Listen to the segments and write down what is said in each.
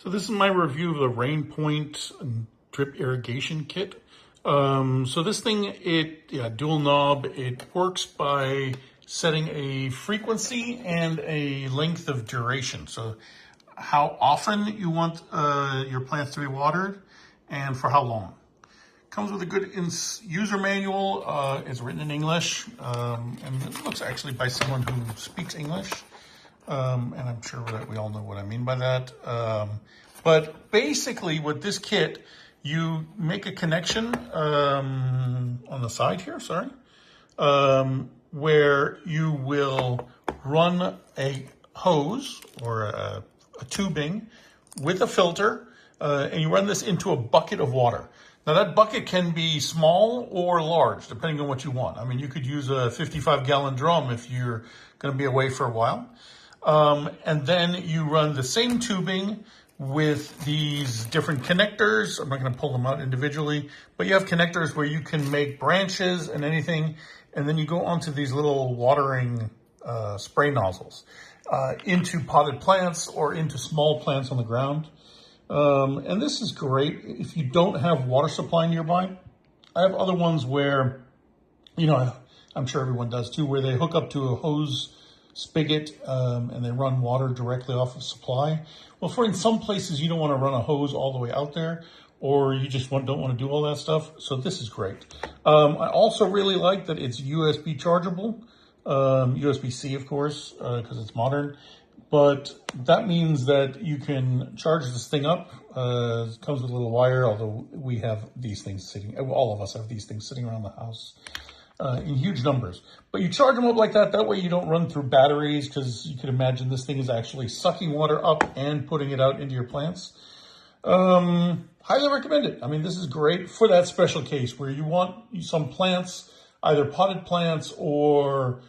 So this is my review of the RAINPOINT drip irrigation kit. So this thing, dual knob, it works by setting a frequency and a length of duration. So how often you want your plants to be watered and for how long. Comes with a good user manual. It's written in English, and it looks actually by someone who speaks English. And I'm sure that we all know what I mean by that. But basically with this kit, you make a connection on the side here, where you will run a hose or a tubing with a filter, and you run this into a bucket of water. Now that bucket can be small or large, depending on what you want. I mean, you could use a 55-gallon drum if you're going to be away for a while. And then you run the same tubing with these different connectors. I'm not going to pull them out individually, but you have connectors where you can make branches and anything. And then you go onto these little watering spray nozzles into potted plants or into small plants on the ground. And this is great if you don't have water supply nearby. I have other ones where, I'm sure everyone does too, where they hook up to a hose spigot and they run water directly off of supply. Well, in some places you don't want to run a hose all the way out there, or you just don't want to do all that stuff. So this is great. I also really like that it's USB chargeable, USB-C of course, because it's modern. But that means that you can charge this thing up. It comes with a little wire, although we have these things all of us have these things sitting around the house in huge numbers. But you charge them up like that. That way you don't run through batteries, because you can imagine this thing is actually sucking water up and putting it out into your plants. Highly recommend it. I mean, this is great for that special case where you want some plants, either potted plants or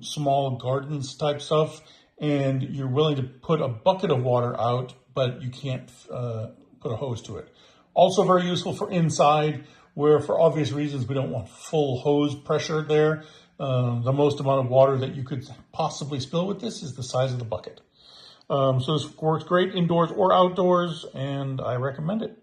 small gardens type stuff, and you're willing to put a bucket of water out, but you can't put a hose to it. Also very useful for inside, where for obvious reasons we don't want full hose pressure there. The most amount of water that you could possibly spill with this is the size of the bucket. So this works great indoors or outdoors, and I recommend it.